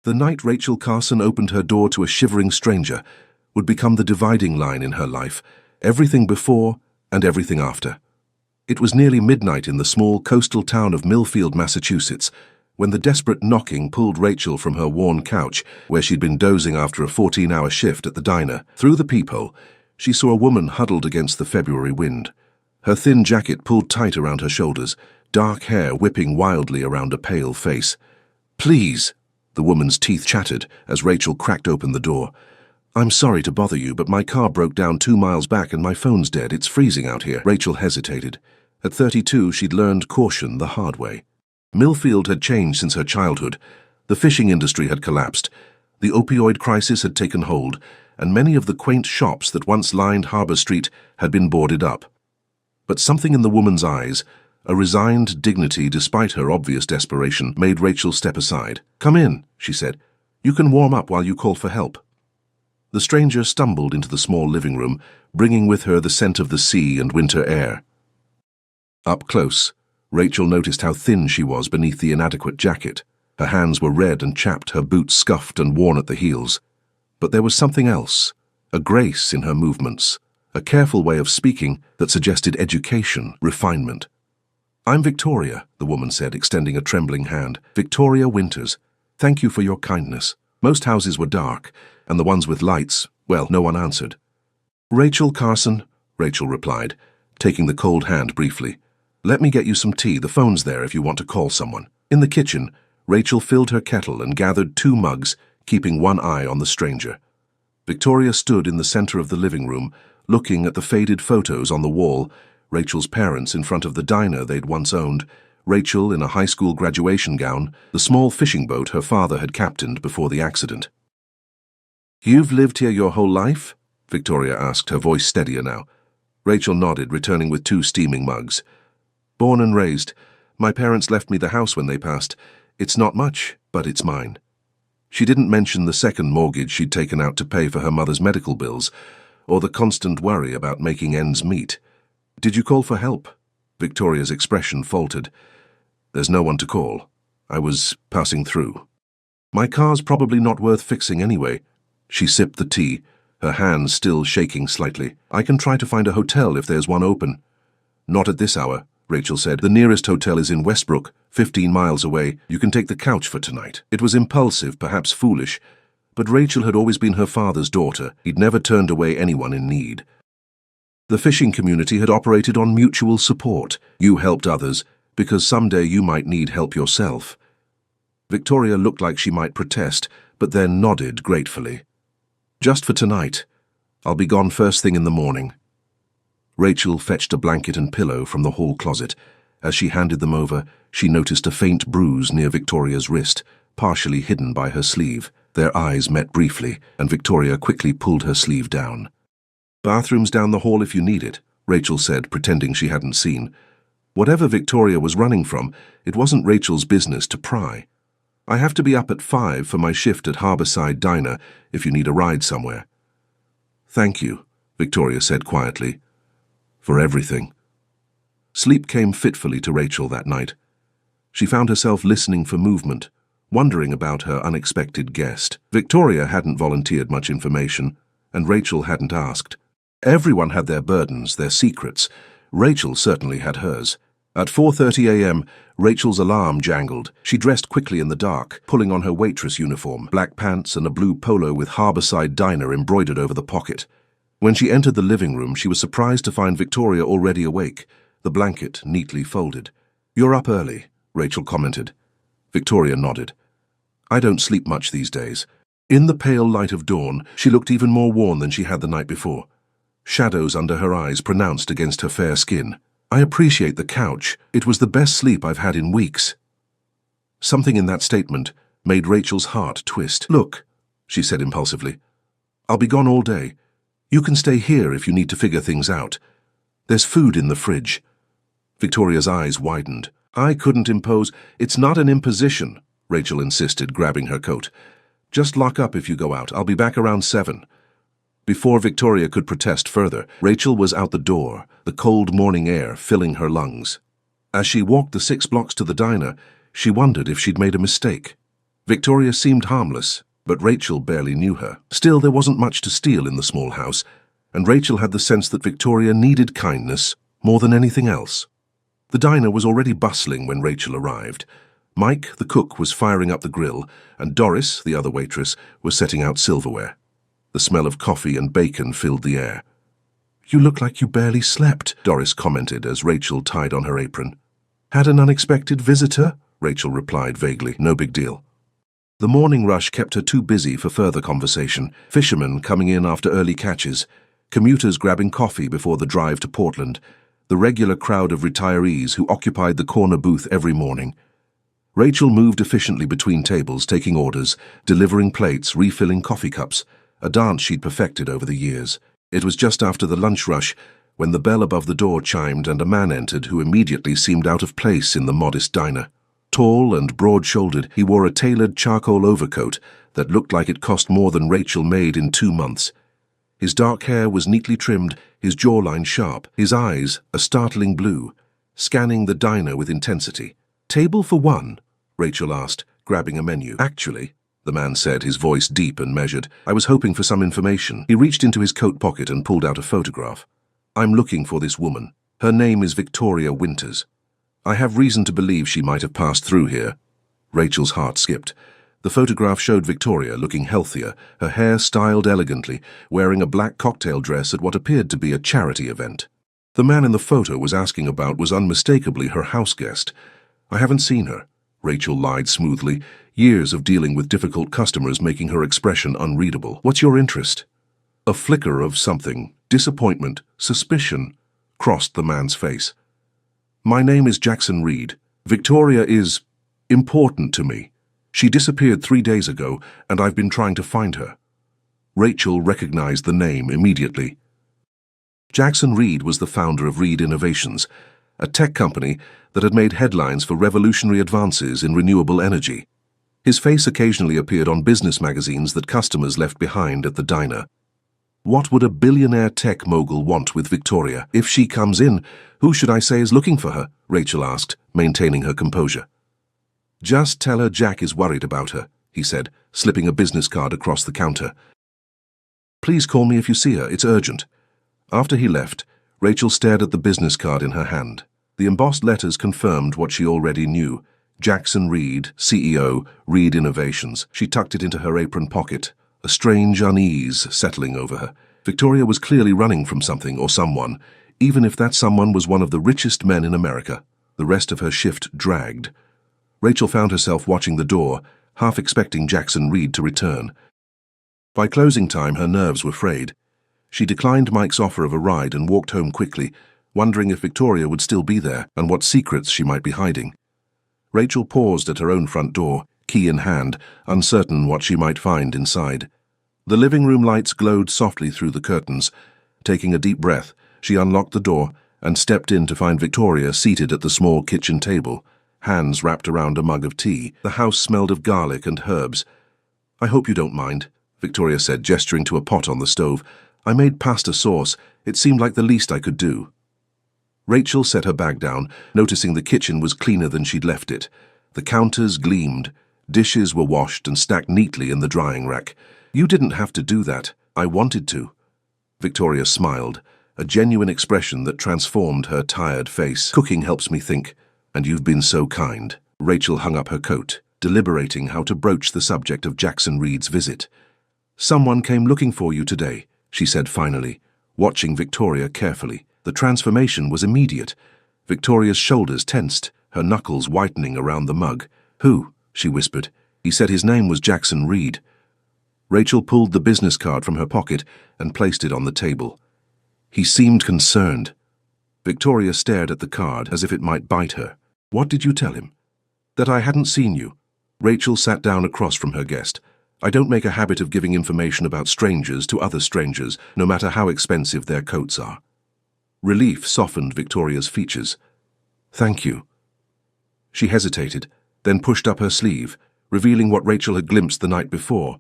The night Rachel Carson opened her door to a shivering stranger would become the dividing line in her life, everything before and everything after. It was nearly midnight in the small coastal town of Millfield, Massachusetts, when the desperate knocking pulled Rachel from her worn couch, where she'd been dozing after a 14-hour shift at the diner. Through the peephole, she saw a woman huddled against the February wind. Her thin jacket pulled tight around her shoulders, dark hair whipping wildly around a pale face. "Please," the woman's teeth chattered as Rachel cracked open the door. "I'm sorry to bother you, but my car broke down 2 miles back and my phone's dead. It's freezing out here." Rachel hesitated. At 32, she'd learned caution the hard way. Millfield had changed since her childhood. The fishing industry had collapsed. The opioid crisis had taken hold, and many of the quaint shops that once lined Harbor Street had been boarded up. But something in the woman's eyes, a resigned dignity despite her obvious desperation, made Rachel step aside. "Come in," she said. "You can warm up while you call for help." The stranger stumbled into the small living room, bringing with her the scent of the sea and winter air. Up close, Rachel noticed how thin she was beneath the inadequate jacket. Her hands were red and chapped, her boots scuffed and worn at the heels. But there was something else, a grace in her movements, a careful way of speaking that suggested education, refinement. "I'm Victoria," the woman said, extending a trembling hand. "Victoria Winters. Thank you for your kindness." Most houses were dark, and the ones with lights, well, no one answered. "Rachel Carson," Rachel replied, taking the cold hand briefly. "Let me get you some tea. The phone's there if you want to call someone." In the kitchen, Rachel filled her kettle and gathered 2 mugs, keeping one eye on the stranger. Victoria stood in the center of the living room, looking at the faded photos on the wall, Rachel's parents in front of the diner they'd once owned, Rachel in a high school graduation gown, the small fishing boat her father had captained before the accident. "You've lived here your whole life?" Victoria asked, her voice steadier now. Rachel nodded, returning with 2 steaming mugs. "Born and raised. My parents left me the house when they passed. It's not much, but it's mine." She didn't mention the second mortgage she'd taken out to pay for her mother's medical bills, or the constant worry about making ends meet. "Did you call for help?" Victoria's expression faltered. "There's no one to call. I was passing through. My car's probably not worth fixing anyway." She sipped the tea, her hands still shaking slightly. "I can try to find a hotel if there's one open." "Not at this hour," Rachel said. "The nearest hotel is in Westbrook, 15 miles away. You can take the couch for tonight." It was impulsive, perhaps foolish, but Rachel had always been her father's daughter. He'd never turned away anyone in need. The fishing community had operated on mutual support. You helped others, because someday you might need help yourself. Victoria looked like she might protest, but then nodded gratefully. "Just for tonight. I'll be gone first thing in the morning." Rachel fetched a blanket and pillow from the hall closet. As she handed them over, she noticed a faint bruise near Victoria's wrist, partially hidden by her sleeve. Their eyes met briefly, and Victoria quickly pulled her sleeve down. "Bathroom's down the hall if you need it," Rachel said, pretending she hadn't seen. Whatever Victoria was running from, it wasn't Rachel's business to pry. "I have to be up at 5 for my shift at Harborside Diner if you need a ride somewhere." "Thank you," Victoria said quietly. "For everything." Sleep came fitfully to Rachel that night. She found herself listening for movement, wondering about her unexpected guest. Victoria hadn't volunteered much information, and Rachel hadn't asked. Everyone had their burdens, their secrets. Rachel certainly had hers. At 4:30 a.m., Rachel's alarm jangled. She dressed quickly in the dark, pulling on her waitress uniform, black pants and a blue polo with Harborside Diner embroidered over the pocket. When she entered the living room, she was surprised to find Victoria already awake, the blanket neatly folded. "You're up early," Rachel commented. Victoria nodded. "I don't sleep much these days." In the pale light of dawn, she looked even more worn than she had the night before. Shadows under her eyes pronounced against her fair skin. "I appreciate the couch. It was the best sleep I've had in weeks." Something in that statement made Rachel's heart twist. "Look," she said impulsively, "I'll be gone all day. You can stay here if you need to figure things out. There's food in the fridge." Victoria's eyes widened. "I couldn't impose." "It's not an imposition," Rachel insisted, grabbing her coat. "Just lock up if you go out. I'll be back around 7. Before Victoria could protest further, Rachel was out the door, the cold morning air filling her lungs. As she walked the 6 blocks to the diner, she wondered if she'd made a mistake. Victoria seemed harmless, but Rachel barely knew her. Still, there wasn't much to steal in the small house, and Rachel had the sense that Victoria needed kindness more than anything else. The diner was already bustling when Rachel arrived. Mike, the cook, was firing up the grill, and Doris, the other waitress, was setting out silverware. The smell of coffee and bacon filled the air. "You look like you barely slept," Doris commented as Rachel tied on her apron. "Had an unexpected visitor?" Rachel replied vaguely. "No big deal." The morning rush kept her too busy for further conversation. Fishermen coming in after early catches, commuters grabbing coffee before the drive to Portland, the regular crowd of retirees who occupied the corner booth every morning. Rachel moved efficiently between tables, taking orders, delivering plates, refilling coffee cups, a dance she'd perfected over the years. It was just after the lunch rush when the bell above the door chimed and a man entered who immediately seemed out of place in the modest diner. Tall and broad-shouldered, he wore a tailored charcoal overcoat that looked like it cost more than Rachel made in 2 months. His dark hair was neatly trimmed, his jawline sharp, his eyes a startling blue, scanning the diner with intensity. "Table for one?" Rachel asked, grabbing a menu. "Actually," the man said, his voice deep and measured, "I was hoping for some information." He reached into his coat pocket and pulled out a photograph. "I'm looking for this woman. Her name is Victoria Winters. I have reason to believe she might have passed through here." Rachel's heart skipped. The photograph showed Victoria looking healthier, her hair styled elegantly, wearing a black cocktail dress at what appeared to be a charity event. The man in the photo was asking about was unmistakably her house guest. "I haven't seen her," Rachel lied smoothly, years of dealing with difficult customers making her expression unreadable. "What's your interest?" A flicker of something, disappointment, suspicion, crossed the man's face. "My name is Jackson Reed. Victoria is important to me. She disappeared 3 days ago, and I've been trying to find her." Rachel recognized the name immediately. Jackson Reed was the founder of Reed Innovations, a tech company that had made headlines for revolutionary advances in renewable energy. His face occasionally appeared on business magazines that customers left behind at the diner. What would a billionaire tech mogul want with Victoria? "If she comes in, who should I say is looking for her?" Rachel asked, maintaining her composure. "Just tell her Jack is worried about her," he said, slipping a business card across the counter. "Please call me if you see her, it's urgent." After he left, Rachel stared at the business card in her hand. The embossed letters confirmed what she already knew. Jackson Reed, CEO, Reed Innovations. She tucked it into her apron pocket, a strange unease settling over her. Victoria was clearly running from something or someone, even if that someone was one of the richest men in America. The rest of her shift dragged. Rachel found herself watching the door, half expecting Jackson Reed to return. By closing time, her nerves were frayed. She declined Mike's offer of a ride and walked home quickly, wondering if Victoria would still be there and what secrets she might be hiding. Rachel paused at her own front door, key in hand, uncertain what she might find inside. The living room lights glowed softly through the curtains. Taking a deep breath, she unlocked the door and stepped in to find Victoria seated at the small kitchen table, hands wrapped around a mug of tea. The house smelled of garlic and herbs. "I hope you don't mind," Victoria said, gesturing to a pot on the stove. "I made pasta sauce. It seemed like the least I could do." Rachel set her bag down, noticing the kitchen was cleaner than she'd left it. The counters gleamed. Dishes were washed and stacked neatly in the drying rack. "You didn't have to do that. I wanted to." Victoria smiled, a genuine expression that transformed her tired face. "Cooking helps me think, and you've been so kind." Rachel hung up her coat, deliberating how to broach the subject of Jackson Reed's visit. "Someone came looking for you today," she said finally, watching Victoria carefully. The transformation was immediate. Victoria's shoulders tensed, her knuckles whitening around the mug. "Who?" she whispered. "He said his name was Jackson Reed." Rachel pulled the business card from her pocket and placed it on the table. "He seemed concerned." Victoria stared at the card as if it might bite her. "What did you tell him?" "That I hadn't seen you." Rachel sat down across from her guest. "I don't make a habit of giving information about strangers to other strangers, no matter how expensive their coats are." Relief softened Victoria's features. "Thank you." She hesitated, then pushed up her sleeve, revealing what Rachel had glimpsed the night before.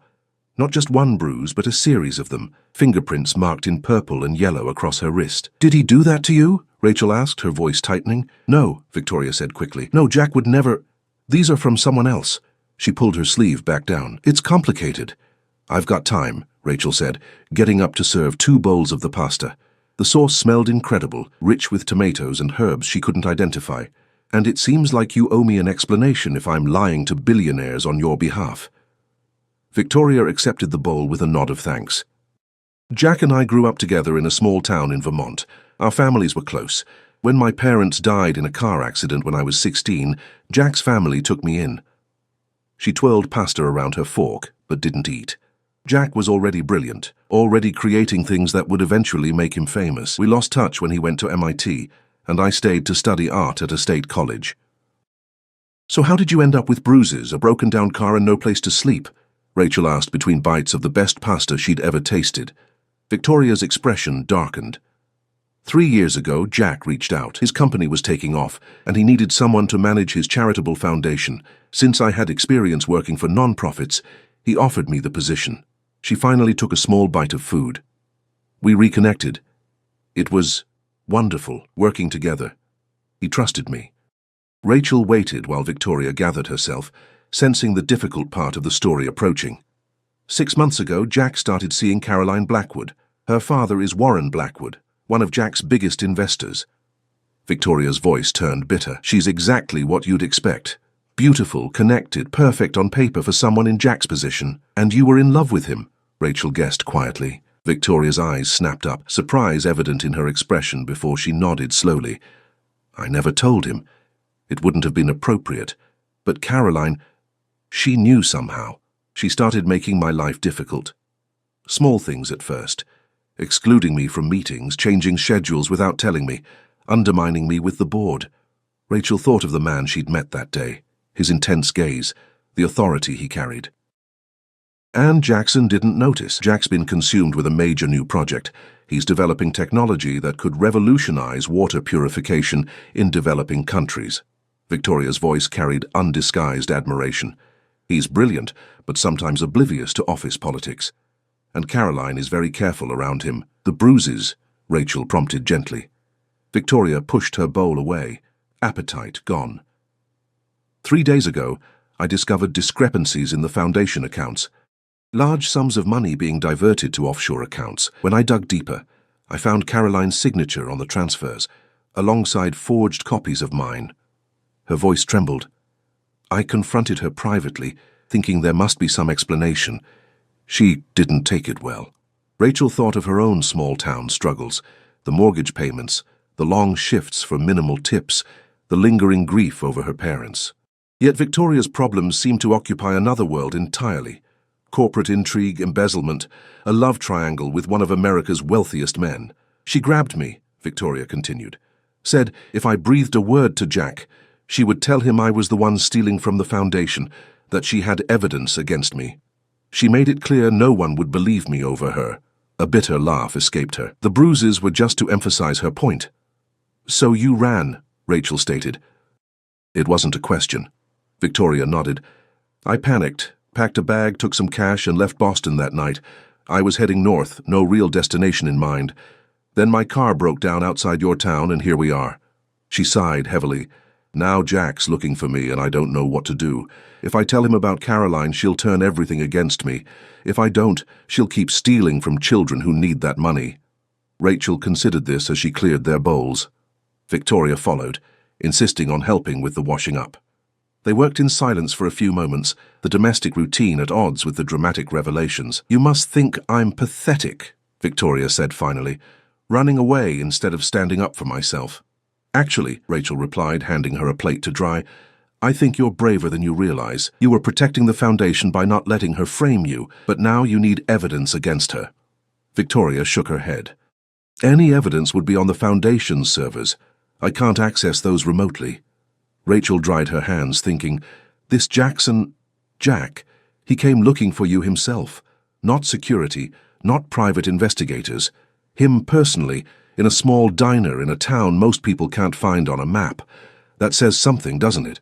Not just one bruise, but a series of them, fingerprints marked in purple and yellow across her wrist. "Did he do that to you?" Rachel asked, her voice tightening. "No," Victoria said quickly. "No, Jack would never. These are from someone else." She pulled her sleeve back down. It's complicated. I've got time, Rachel said, getting up to serve 2 bowls of the pasta. The sauce smelled incredible, rich with tomatoes and herbs she couldn't identify. And it seems like you owe me an explanation if I'm lying to billionaires on your behalf. Victoria accepted the bowl with a nod of thanks. Jack and I grew up together in a small town in Vermont. Our families were close. When my parents died in a car accident when I was 16, Jack's family took me in. She twirled pasta around her fork, but didn't eat. Jack was already brilliant, already creating things that would eventually make him famous. We lost touch when he went to MIT, and I stayed to study art at a state college. So how did you end up with bruises, a broken-down car, and no place to sleep? Rachel asked between bites of the best pasta she'd ever tasted. Victoria's expression darkened. 3 years ago, Jack reached out. His company was taking off, and he needed someone to manage his charitable foundation. Since I had experience working for non-profits, he offered me the position. She finally took a small bite of food. We reconnected. It was wonderful, working together. He trusted me. Rachel waited while Victoria gathered herself, sensing the difficult part of the story approaching. 6 months ago, Jack started seeing Caroline Blackwood. Her father is Warren Blackwood, one of Jack's biggest investors. Victoria's voice turned bitter. She's exactly what you'd expect. Beautiful, connected, perfect on paper for someone in Jack's position. And you were in love with him, Rachel guessed quietly. Victoria's eyes snapped up, surprise evident in her expression before she nodded slowly. I never told him. It wouldn't have been appropriate. But Caroline, she knew somehow. She started making my life difficult. Small things at first. Excluding me from meetings, changing schedules without telling me, undermining me with the board. Rachel thought of the man she'd met that day, his intense gaze, the authority he carried. And Jackson didn't notice. Jack's been consumed with a major new project. He's developing technology that could revolutionize water purification in developing countries. Victoria's voice carried undisguised admiration. He's brilliant, but sometimes oblivious to office politics. And Caroline is very careful around him. The bruises, Rachel prompted gently. Victoria pushed her bowl away, appetite gone. 3 days ago, I discovered discrepancies in the foundation accounts. Large sums of money being diverted to offshore accounts. When I dug deeper, I found Caroline's signature on the transfers, alongside forged copies of mine. Her voice trembled. I confronted her privately, thinking there must be some explanation. She didn't take it well. Rachel thought of her own small-town struggles, the mortgage payments, the long shifts for minimal tips, the lingering grief over her parents. Yet Victoria's problems seemed to occupy another world entirely. Corporate intrigue, embezzlement, a love triangle with one of America's wealthiest men. She grabbed me, Victoria continued, said if I breathed a word to Jack, she would tell him I was the one stealing from the foundation, that she had evidence against me. She made it clear no one would believe me over her. A bitter laugh escaped her. The bruises were just to emphasize her point. So you ran, Rachel stated. It wasn't a question. Victoria nodded. I panicked, packed a bag, took some cash, and left Boston that night. I was heading north, no real destination in mind. Then my car broke down outside your town, and here we are. She sighed heavily. Now Jack's looking for me, and I don't know what to do. If I tell him about Caroline, she'll turn everything against me. If I don't, she'll keep stealing from children who need that money. Rachel considered this as she cleared their bowls. Victoria followed, insisting on helping with the washing up. They worked in silence for a few moments, the domestic routine at odds with the dramatic revelations. You must think I'm pathetic, Victoria said finally, running away instead of standing up for myself. Actually, Rachel replied, handing her a plate to dry, I think you're braver than you realize. You were protecting the foundation by not letting her frame you, but now you need evidence against her. Victoria shook her head. Any evidence would be on the foundation's servers. I can't access those remotely. Rachel dried her hands, thinking, this Jack, he came looking for you himself. Not security, not private investigators. Him personally, in a small diner in a town most people can't find on a map. That says something, doesn't it?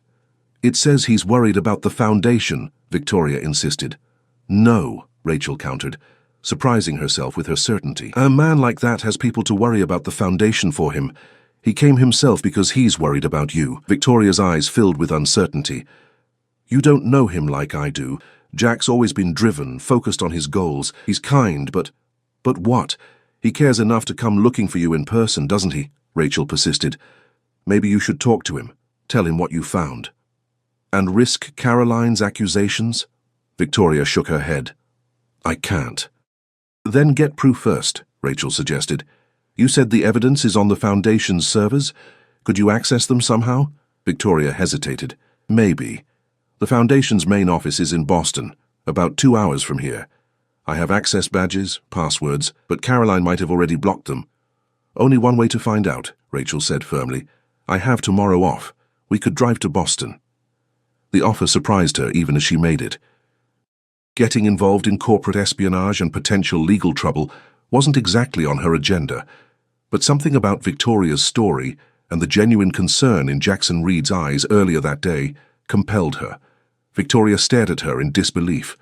It says he's worried about the foundation, Victoria insisted. No, Rachel countered, surprising herself with her certainty. A man like that has people to worry about the foundation for him. He came himself because he's worried about you. Victoria's eyes filled with uncertainty. You don't know him like I do. Jack's always been driven, focused on his goals. He's kind, but what? He cares enough to come looking for you in person, doesn't he? Rachel persisted. Maybe you should talk to him. Tell him what you found. And risk Caroline's accusations? Victoria shook her head. I can't. Then get proof first, Rachel suggested. You said the evidence is on the Foundation's servers. Could you access them somehow? Victoria hesitated. Maybe. The Foundation's main office is in Boston, about 2 hours from here. I have access badges, passwords, but Caroline might have already blocked them. Only one way to find out, Rachel said firmly. I have tomorrow off. We could drive to Boston. The offer surprised her even as she made it. Getting involved in corporate espionage and potential legal trouble wasn't exactly on her agenda, but something about Victoria's story and the genuine concern in Jackson Reed's eyes earlier that day compelled her. Victoria stared at her in disbelief.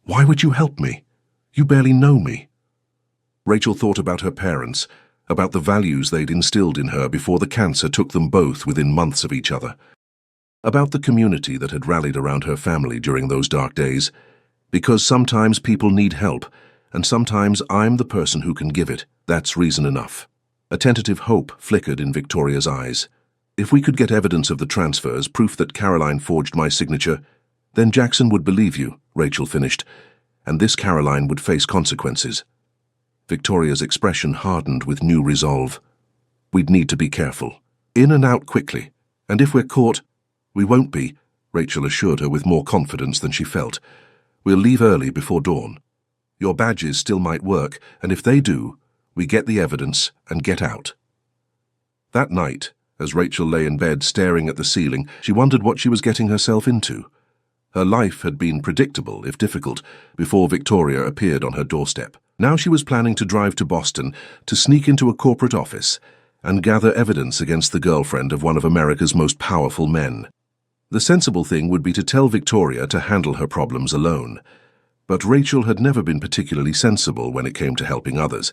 Why would you help me? You barely know me. Rachel thought about her parents, about the values they'd instilled in her before the cancer took them both within months of each other, about the community that had rallied around her family during those dark days. Because sometimes people need help, and sometimes I'm the person who can give it. That's reason enough. A tentative hope flickered in Victoria's eyes. If we could get evidence of the transfers, proof that Caroline forged my signature, then Jackson would believe you, Rachel finished, and this Caroline would face consequences. Victoria's expression hardened with new resolve. We'd need to be careful. In and out quickly. And if we're caught, we won't be, Rachel assured her with more confidence than she felt. We'll leave early before dawn. Your badges still might work, and if they do, we get the evidence and get out. That night, as Rachel lay in bed staring at the ceiling, she wondered what she was getting herself into. Her life had been predictable, if difficult, before Victoria appeared on her doorstep. Now she was planning to drive to Boston, to sneak into a corporate office, and gather evidence against the girlfriend of one of America's most powerful men. The sensible thing would be to tell Victoria to handle her problems alone. But Rachel had never been particularly sensible when it came to helping others.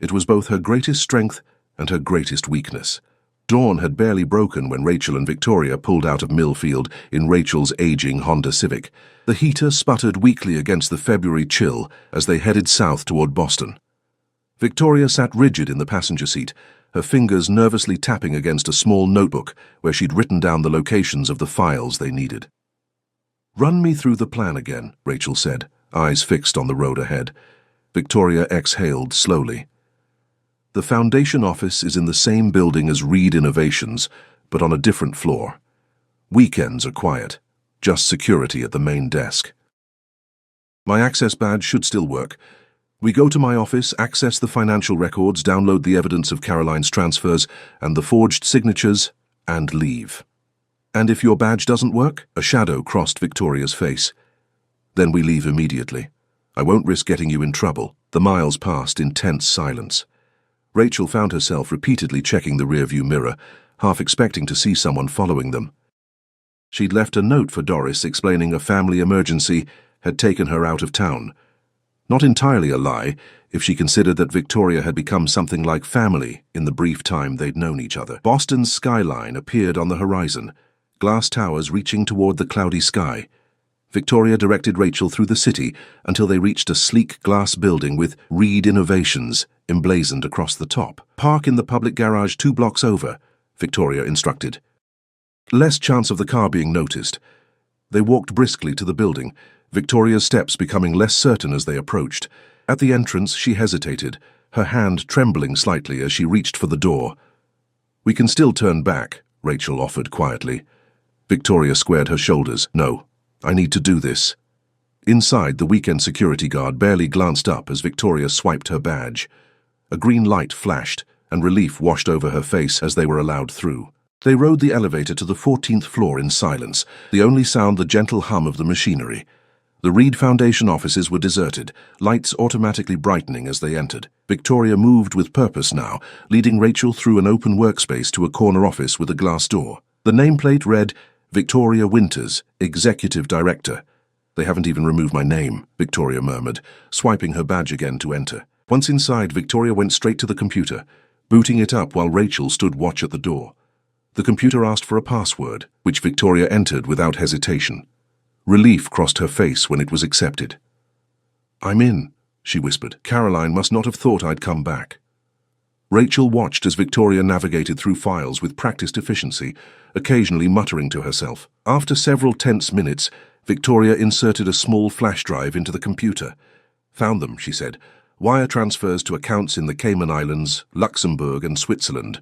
It was both her greatest strength and her greatest weakness. Dawn had barely broken when Rachel and Victoria pulled out of Millfield in Rachel's aging Honda Civic. The heater sputtered weakly against the February chill as they headed south toward Boston. Victoria sat rigid in the passenger seat, her fingers nervously tapping against a small notebook where she'd written down the locations of the files they needed. Run me through the plan again, Rachel said, eyes fixed on the road ahead. Victoria exhaled slowly. The Foundation office is in the same building as Reed Innovations, but on a different floor. Weekends are quiet, just security at the main desk. My access badge should still work. We go to my office, access the financial records, download the evidence of Caroline's transfers and the forged signatures, and leave. And if your badge doesn't work? A shadow crossed Victoria's face. Then we leave immediately. I won't risk getting you in trouble. The miles passed in tense silence. Rachel found herself repeatedly checking the rearview mirror, half expecting to see someone following them. She'd left a note for Doris explaining a family emergency had taken her out of town. Not entirely a lie, if she considered that Victoria had become something like family in the brief time they'd known each other. Boston's skyline appeared on the horizon, glass towers reaching toward the cloudy sky. Victoria directed Rachel through the city until they reached a sleek glass building with Reed Innovations emblazoned across the top. Park in the public garage 2 blocks over, Victoria instructed. Less chance of the car being noticed. They walked briskly to the building, Victoria's steps becoming less certain as they approached. At the entrance, she hesitated, her hand trembling slightly as she reached for the door. We can still turn back, Rachel offered quietly. Victoria squared her shoulders. No, I need to do this. Inside, the weekend security guard barely glanced up as Victoria swiped her badge. A green light flashed, and relief washed over her face as they were allowed through. They rode the elevator to the 14th floor in silence, the only sound the gentle hum of the machinery. The Reed Foundation offices were deserted, lights automatically brightening as they entered. Victoria moved with purpose now, leading Rachel through an open workspace to a corner office with a glass door. The nameplate read, Victoria Winters, Executive Director. They haven't even removed my name, Victoria murmured, swiping her badge again to enter. Once inside, Victoria went straight to the computer, booting it up while Rachel stood watch at the door. The computer asked for a password, which Victoria entered without hesitation. Relief crossed her face when it was accepted. "I'm in," she whispered. "Caroline must not have thought I'd come back." Rachel watched as Victoria navigated through files with practiced efficiency, occasionally muttering to herself. After several tense minutes, Victoria inserted a small flash drive into the computer. "Found them," she said. "Wire transfers to accounts in the Cayman Islands, Luxembourg and Switzerland.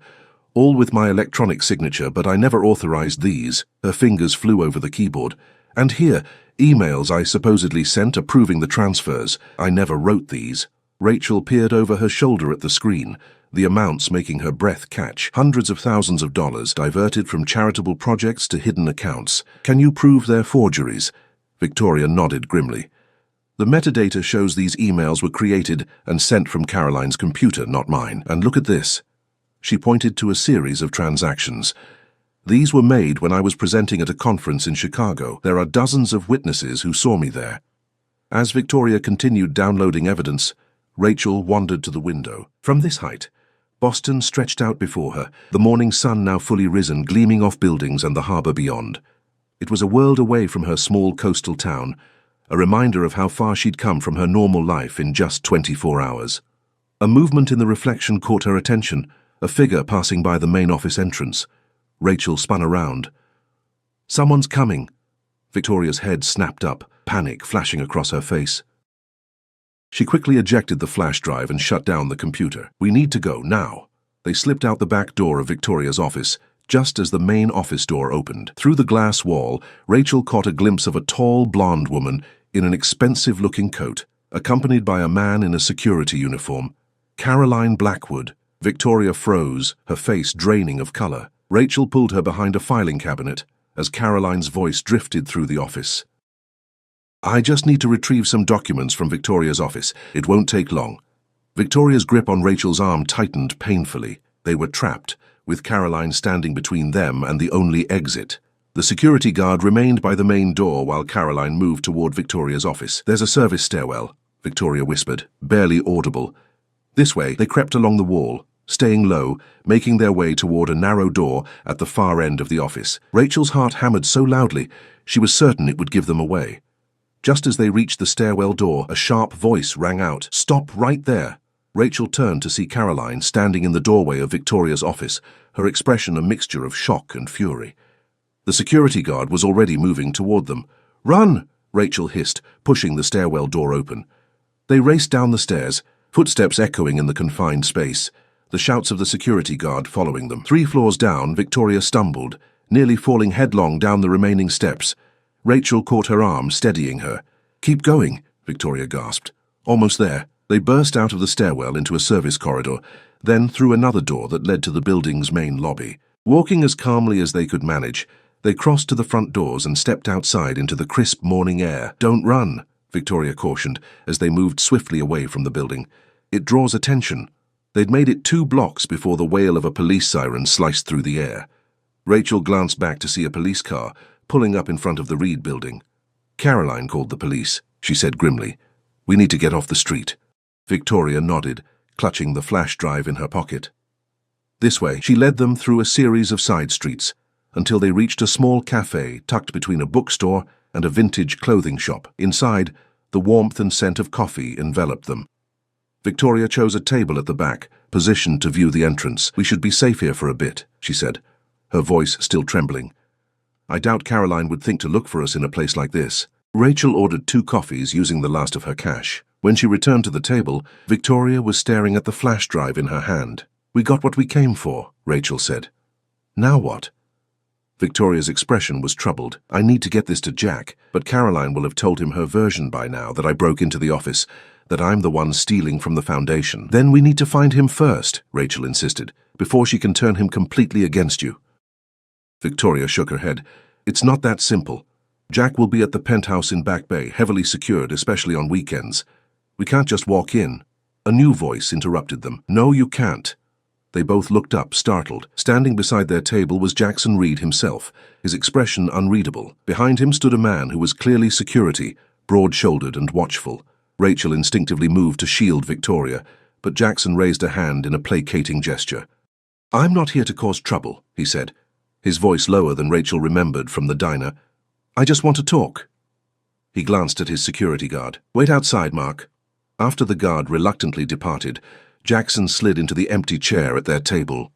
All with my electronic signature, but I never authorized these." Her fingers flew over the keyboard. "And here, emails I supposedly sent approving the transfers. I never wrote these." Rachel peered over her shoulder at the screen, the amounts making her breath catch. Hundreds of thousands of dollars diverted from charitable projects to hidden accounts. "Can you prove they're forgeries?" Victoria nodded grimly. "The metadata shows these emails were created and sent from Caroline's computer, not mine. And look at this." She pointed to a series of transactions. "These were made when I was presenting at a conference in Chicago. There are dozens of witnesses who saw me there." As Victoria continued downloading evidence, Rachel wandered to the window. From this height, Boston stretched out before her, the morning sun now fully risen, gleaming off buildings and the harbor beyond. It was a world away from her small coastal town, a reminder of how far she'd come from her normal life in just 24 hours. A movement in the reflection caught her attention, a figure passing by the main office entrance. Rachel spun around. "Someone's coming." Victoria's head snapped up, panic flashing across her face. She quickly ejected the flash drive and shut down the computer. "We need to go, now." They slipped out the back door of Victoria's office, just as the main office door opened. Through the glass wall, Rachel caught a glimpse of a tall, blonde woman in an expensive-looking coat, accompanied by a man in a security uniform. Caroline Blackwood. Victoria froze, her face draining of color. Rachel pulled her behind a filing cabinet as Caroline's voice drifted through the office. "I just need to retrieve some documents from Victoria's office. It won't take long." Victoria's grip on Rachel's arm tightened painfully. They were trapped, with Caroline standing between them and the only exit. The security guard remained by the main door while Caroline moved toward Victoria's office. "There's a service stairwell," Victoria whispered, barely audible. This way, they crept along the wall, staying low, making their way toward a narrow door at the far end of the office. Rachel's heart hammered so loudly, she was certain it would give them away. Just as they reached the stairwell door, a sharp voice rang out, "Stop right there!" Rachel turned to see Caroline standing in the doorway of Victoria's office, her expression a mixture of shock and fury. The security guard was already moving toward them. "Run!" Rachel hissed, pushing the stairwell door open. They raced down the stairs, footsteps echoing in the confined space, the shouts of the security guard following them. 3 floors down, Victoria stumbled, nearly falling headlong down the remaining steps. Rachel caught her arm, steadying her. "Keep going," Victoria gasped. "Almost there." They burst out of the stairwell into a service corridor, then through another door that led to the building's main lobby. Walking as calmly as they could manage, they crossed to the front doors and stepped outside into the crisp morning air. "Don't run," Victoria cautioned as they moved swiftly away from the building. "It draws attention." They'd made it 2 blocks before the wail of a police siren sliced through the air. Rachel glanced back to see a police car pulling up in front of the Reed building. "Caroline called the police," she said grimly. "We need to get off the street." Victoria nodded, clutching the flash drive in her pocket. This way, she led them through a series of side streets until they reached a small cafe tucked between a bookstore and a vintage clothing shop. Inside, the warmth and scent of coffee enveloped them. Victoria chose a table at the back, positioned to view the entrance. "We should be safe here for a bit," she said, her voice still trembling. "I doubt Caroline would think to look for us in a place like this." Rachel ordered 2 coffees using the last of her cash. When she returned to the table, Victoria was staring at the flash drive in her hand. "We got what we came for," Rachel said. "Now what?" Victoria's expression was troubled. "I need to get this to Jack, but Caroline will have told him her version by now, that I broke into the office, that I'm the one stealing from the foundation." "Then we need to find him first," Rachel insisted, "before she can turn him completely against you." Victoria shook her head. "It's not that simple. Jack will be at the penthouse in Back Bay, heavily secured, especially on weekends. We can't just walk in." A new voice interrupted them. "No, you can't." They both looked up, startled. Standing beside their table was Jackson Reed himself, his expression unreadable. Behind him stood a man who was clearly security, broad-shouldered and watchful. Rachel instinctively moved to shield Victoria, but Jackson raised a hand in a placating gesture. "I'm not here to cause trouble," he said, his voice lower than Rachel remembered from the diner. "I just want to talk." He glanced at his security guard. "Wait outside, Mark." After the guard reluctantly departed, Jackson slid into the empty chair at their table.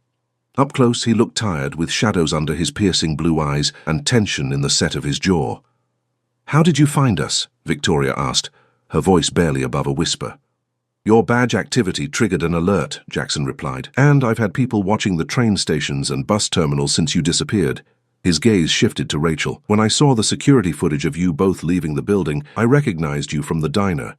Up close, he looked tired, with shadows under his piercing blue eyes and tension in the set of his jaw. "How did you find us?" Victoria asked, her voice barely above a whisper. "Your badge activity triggered an alert," Jackson replied, "and I've had people watching the train stations and bus terminals since you disappeared." His gaze shifted to Rachel. "When I saw the security footage of you both leaving the building, I recognized you from the diner.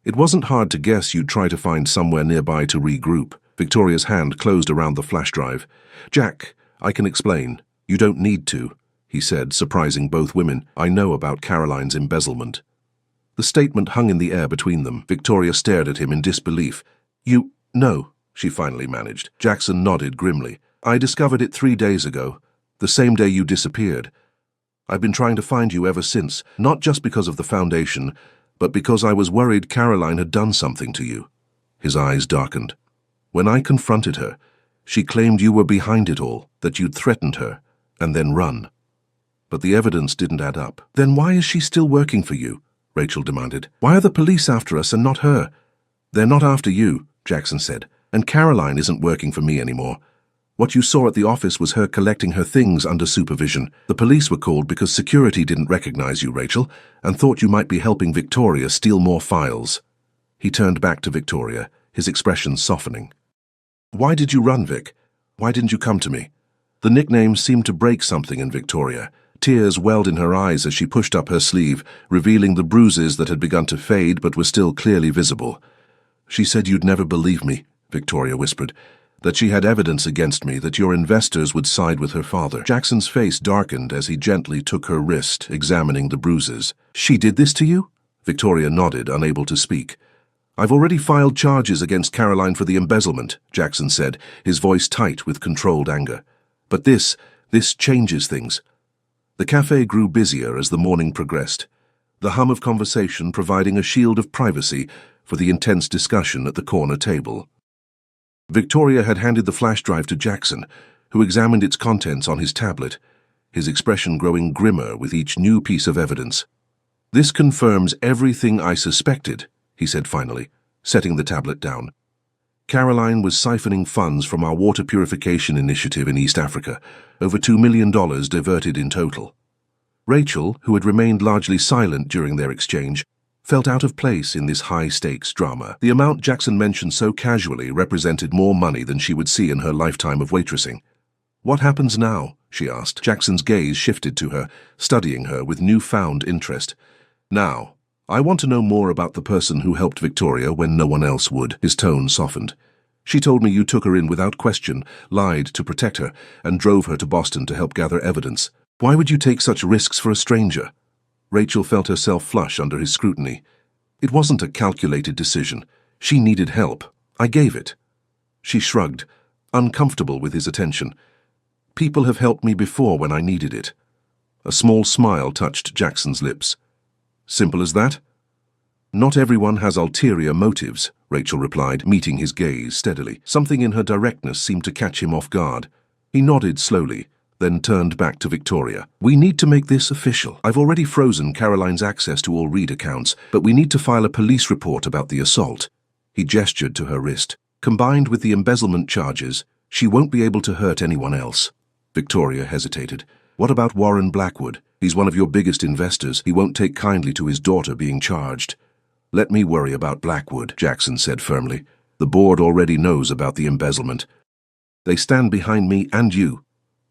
It wasn't hard to guess you'd try to find somewhere nearby to regroup." Victoria's hand closed around the flash drive. "Jack, I can explain. You don't need to," he said, surprising both women. "I know about Caroline's embezzlement." The statement hung in the air between them. Victoria stared at him in disbelief. "You know," she finally managed. Jackson nodded grimly. "I discovered it 3 days ago, the same day you disappeared. I've been trying to find you ever since, not just because of the foundation, but because I was worried Caroline had done something to you." His eyes darkened. "When I confronted her, she claimed you were behind it all, that you'd threatened her, and then run. But the evidence didn't add up." "Then why is she still working for you?" Rachel demanded. "Why are the police after us and not her?" "They're not after you," Jackson said, "and Caroline isn't working for me anymore. What you saw at the office was her collecting her things under supervision. The police were called because security didn't recognize you, Rachel, and thought you might be helping Victoria steal more files." He turned back to Victoria, his expression softening. "Why did you run, Vic? Why didn't you come to me?" The nickname seemed to break something in Victoria. Tears welled in her eyes as she pushed up her sleeve, revealing the bruises that had begun to fade but were still clearly visible. "She said you'd never believe me," Victoria whispered, "that she had evidence against me, that your investors would side with her father." Jackson's face darkened as he gently took her wrist, examining the bruises. "She did this to you?" Victoria nodded, unable to speak. "I've already filed charges against Caroline for the embezzlement," Jackson said, his voice tight with controlled anger. "But this changes things." The cafe grew busier as the morning progressed, the hum of conversation providing a shield of privacy for the intense discussion at the corner table. Victoria had handed the flash drive to Jackson, who examined its contents on his tablet, his expression growing grimmer with each new piece of evidence. "This confirms everything I suspected," he said finally, setting the tablet down. "Caroline was siphoning funds from our water purification initiative in East Africa, over $2 million diverted in total." Rachel, who had remained largely silent during their exchange, felt out of place in this high-stakes drama. The amount Jackson mentioned so casually represented more money than she would see in her lifetime of waitressing. "What happens now?" she asked. Jackson's gaze shifted to her, studying her with newfound interest. "Now, I want to know more about the person who helped Victoria when no one else would." His tone softened. "She told me you took her in without question, lied to protect her, and drove her to Boston to help gather evidence. Why would you take such risks for a stranger?" Rachel felt herself flush under his scrutiny. "It wasn't a calculated decision. She needed help. I gave it." She shrugged, uncomfortable with his attention. "People have helped me before when I needed it." A small smile touched Jackson's lips. "Simple as that?" "Not everyone has ulterior motives," Rachel replied, meeting his gaze steadily. Something in her directness seemed to catch him off guard. He nodded slowly, then turned back to Victoria. "We need to make this official. I've already frozen Caroline's access to all Reed accounts, but we need to file a police report about the assault." He gestured to her wrist. "Combined with the embezzlement charges, she won't be able to hurt anyone else." Victoria hesitated. "What about Warren Blackwood? He's one of your biggest investors. He won't take kindly to his daughter being charged." "Let me worry about Blackwood," Jackson said firmly. "The board already knows about the embezzlement. They stand behind me and you."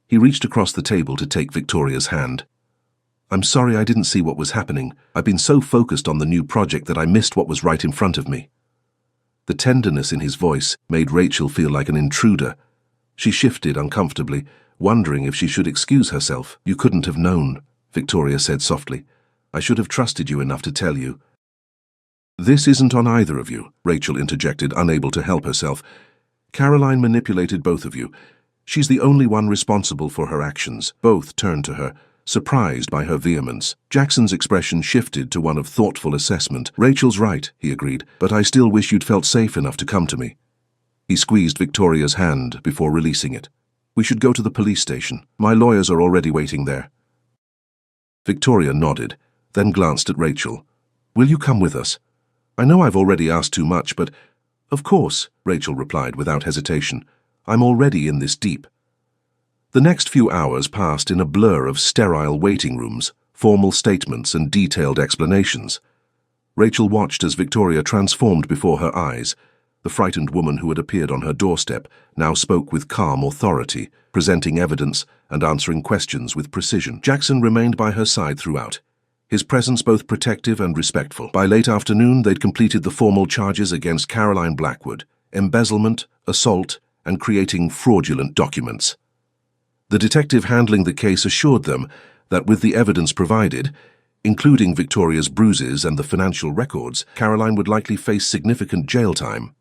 He reached across the table to take Victoria's hand. "I'm sorry I didn't see what was happening. I've been so focused on the new project that I missed what was right in front of me." The tenderness in his voice made Rachel feel like an intruder. She shifted uncomfortably, wondering if she should excuse herself. "You couldn't have known," Victoria said softly. "I should have trusted you enough to tell you." "This isn't on either of you," Rachel interjected, unable to help herself. "Caroline manipulated both of you. She's the only one responsible for her actions." Both turned to her, surprised by her vehemence. Jackson's expression shifted to one of thoughtful assessment. "Rachel's right," he agreed, "but I still wish you'd felt safe enough to come to me." He squeezed Victoria's hand before releasing it. "We should go to the police station. My lawyers are already waiting there." Victoria nodded, then glanced at Rachel. "Will you come with us? I know I've already asked too much, but—" "Of course," Rachel replied without hesitation. "I'm already in this deep." The next few hours passed in a blur of sterile waiting rooms, formal statements and detailed explanations. Rachel watched as Victoria transformed before her eyes. The frightened woman who had appeared on her doorstep now spoke with calm authority, presenting evidence and answering questions with precision. Jackson remained by her side throughout, his presence both protective and respectful. By late afternoon, they'd completed the formal charges against Caroline Blackwood: embezzlement, assault, and creating fraudulent documents. The detective handling the case assured them that with the evidence provided, including Victoria's bruises and the financial records, Caroline would likely face significant jail time.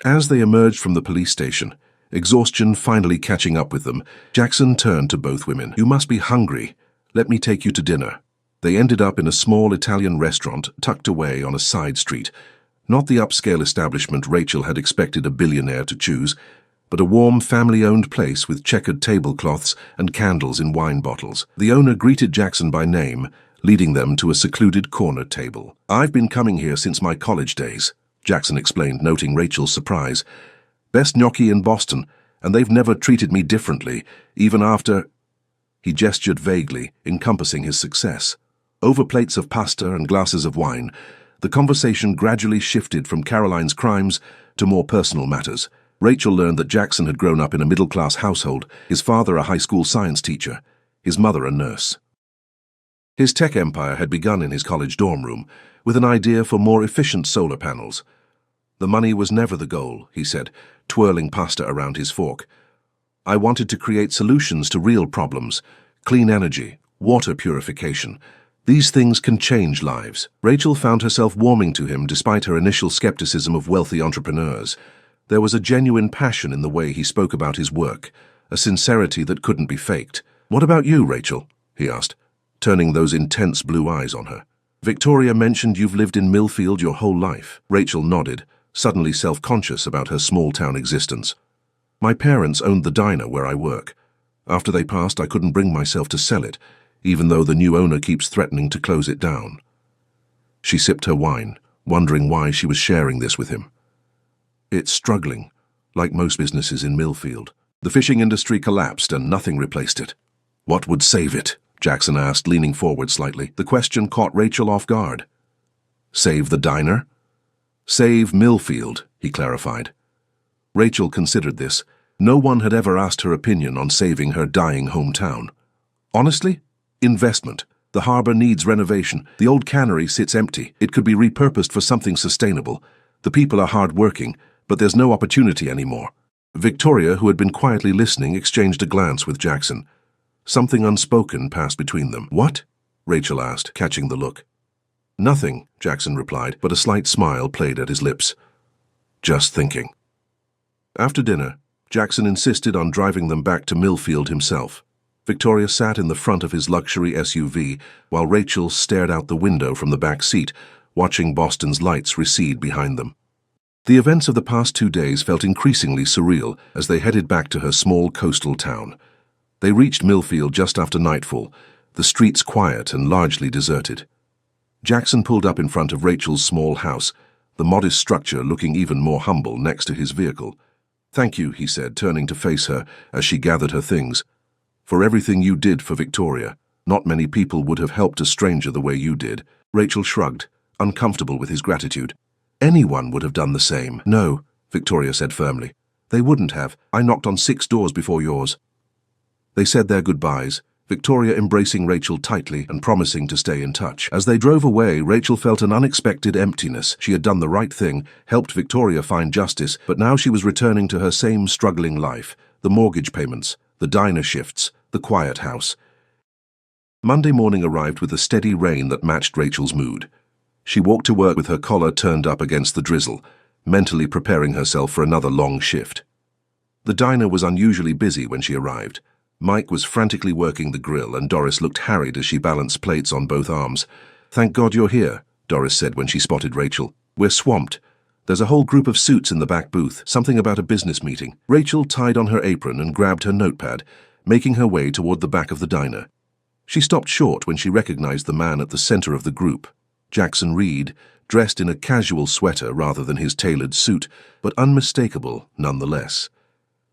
As they emerged from the police station, exhaustion finally catching up with them, Jackson turned to both women. "You must be hungry. Let me take you to dinner." They ended up in a small Italian restaurant tucked away on a side street. Not the upscale establishment Rachel had expected a billionaire to choose, but a warm, family-owned place with checkered tablecloths and candles in wine bottles. The owner greeted Jackson by name, leading them to a secluded corner table. "I've been coming here since my college days," Jackson explained, noting Rachel's surprise. "Best gnocchi in Boston, and they've never treated me differently, even after—" He gestured vaguely, encompassing his success. Over plates of pasta and glasses of wine, the conversation gradually shifted from Caroline's crimes to more personal matters. Rachel learned that Jackson had grown up in a middle-class household, his father a high school science teacher, his mother a nurse. His tech empire had begun in his college dorm room, with an idea for more efficient solar panels. "The money was never the goal," he said, twirling pasta around his fork. "I wanted to create solutions to real problems: clean energy, water purification. These things can change lives." Rachel found herself warming to him despite her initial skepticism of wealthy entrepreneurs. There was a genuine passion in the way he spoke about his work, a sincerity that couldn't be faked. "What about you, Rachel?" he asked, turning those intense blue eyes on her. "Victoria mentioned you've lived in Millfield your whole life." Rachel nodded, suddenly self-conscious about her small-town existence. "My parents owned the diner where I work. After they passed, I couldn't bring myself to sell it, even though the new owner keeps threatening to close it down." She sipped her wine, wondering why she was sharing this with him. "It's struggling, like most businesses in Millfield. The fishing industry collapsed and nothing replaced it." "What would save it?" Jackson asked, leaning forward slightly. The question caught Rachel off guard. "Save the diner?" "Save Millfield," he clarified. Rachel considered this. No one had ever asked her opinion on saving her dying hometown. "Honestly? Investment. The harbor needs renovation. The old cannery sits empty. It could be repurposed for something sustainable. The people are hard-working, but there's no opportunity anymore." Victoria, who had been quietly listening, exchanged a glance with Jackson. Something unspoken passed between them. "What?" Rachel asked, catching the look. "Nothing," Jackson replied, but a slight smile played at his lips. "Just thinking." After dinner, Jackson insisted on driving them back to Millfield himself. Victoria sat in the front of his luxury SUV, while Rachel stared out the window from the back seat, watching Boston's lights recede behind them. The events of the past 2 days felt increasingly surreal as they headed back to her small coastal town. They reached Millfield just after nightfall, the streets quiet and largely deserted. Jackson pulled up in front of Rachel's small house, the modest structure looking even more humble next to his vehicle. "Thank you," he said, turning to face her as she gathered her things. "For everything you did for Victoria. Not many people would have helped a stranger the way you did." Rachel shrugged, uncomfortable with his gratitude. "Anyone would have done the same." "No," Victoria said firmly. "They wouldn't have. I knocked on 6 doors before yours." They said their goodbyes, Victoria embracing Rachel tightly and promising to stay in touch. As they drove away, Rachel felt an unexpected emptiness. She had done the right thing, helped Victoria find justice, but now she was returning to her same struggling life: the mortgage payments, the diner shifts, the quiet house. Monday morning arrived with a steady rain that matched Rachel's mood. She walked to work with her collar turned up against the drizzle, mentally preparing herself for another long shift. The diner was unusually busy when she arrived. Mike was frantically working the grill, and Doris looked harried as she balanced plates on both arms. "Thank God you're here," Doris said when she spotted Rachel. "We're swamped. There's a whole group of suits in the back booth, something about a business meeting." Rachel tied on her apron and grabbed her notepad, making her way toward the back of the diner. She stopped short when she recognized the man at the center of the group, Jackson Reed, dressed in a casual sweater rather than his tailored suit, but unmistakable nonetheless.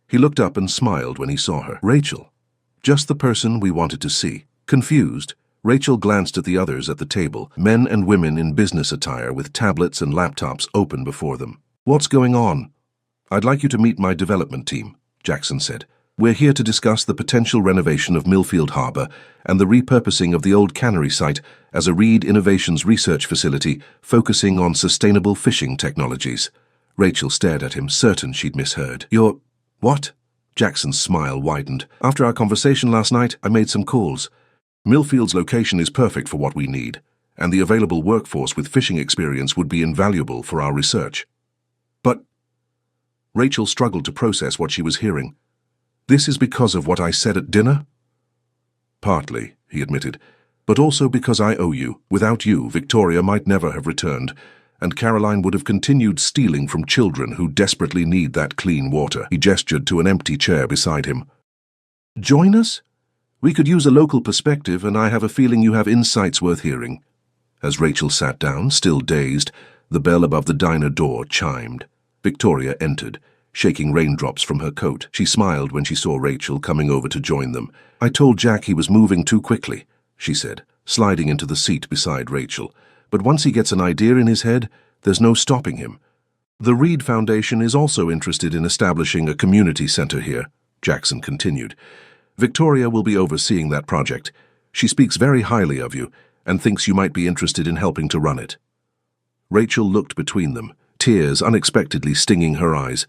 He looked up and smiled when he saw her. Rachel. Just the person we wanted to see. Confused, Rachel glanced at the others at the table, men and women in business attire with tablets and laptops open before them. What's going on? I'd like you to meet my development team, Jackson said. We're here to discuss the potential renovation of Millfield Harbor and the repurposing of the old cannery site as a Reed Innovations research facility focusing on sustainable fishing technologies. Rachel stared at him, certain she'd misheard. You're... What? Jackson's smile widened. After our conversation last night, I made some calls. Millfield's location is perfect for what we need, and the available workforce with fishing experience would be invaluable for our research. But... Rachel struggled to process what she was hearing. This is because of what I said at dinner? Partly, he admitted, but also because I owe you. Without you, Victoria might never have returned, and Caroline would have continued stealing from children who desperately need that clean water. He gestured to an empty chair beside him. Join us? We could use a local perspective, and I have a feeling you have insights worth hearing. As Rachel sat down, still dazed, the bell above the diner door chimed. Victoria entered, shaking raindrops from her coat. She smiled when she saw Rachel coming over to join them. I told Jack he was moving too quickly, she said, sliding into the seat beside Rachel. But once he gets an idea in his head, there's no stopping him. The Reed Foundation is also interested in establishing a community center here, Jackson continued. Victoria will be overseeing that project. She speaks very highly of you and thinks you might be interested in helping to run it. Rachel looked between them, tears unexpectedly stinging her eyes.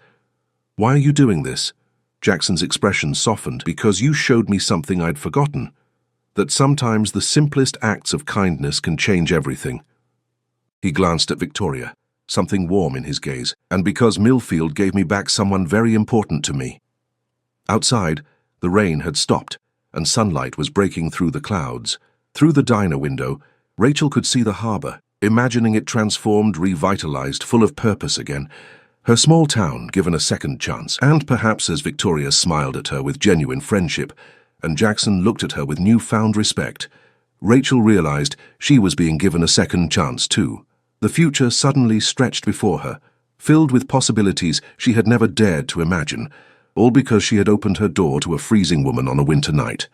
Why are you doing this? Jackson's expression softened. Because you showed me something I'd forgotten. That sometimes the simplest acts of kindness can change everything. He glanced at Victoria, something warm in his gaze, and because Millfield gave me back someone very important to me. Outside, the rain had stopped, and sunlight was breaking through the clouds. Through the diner window, Rachel could see the harbor, imagining it transformed, revitalized, full of purpose again. Her small town given a second chance, and perhaps as Victoria smiled at her with genuine friendship, and Jackson looked at her with newfound respect, Rachel realized she was being given a second chance too. The future suddenly stretched before her, filled with possibilities she had never dared to imagine, all because she had opened her door to a freezing woman on a winter night.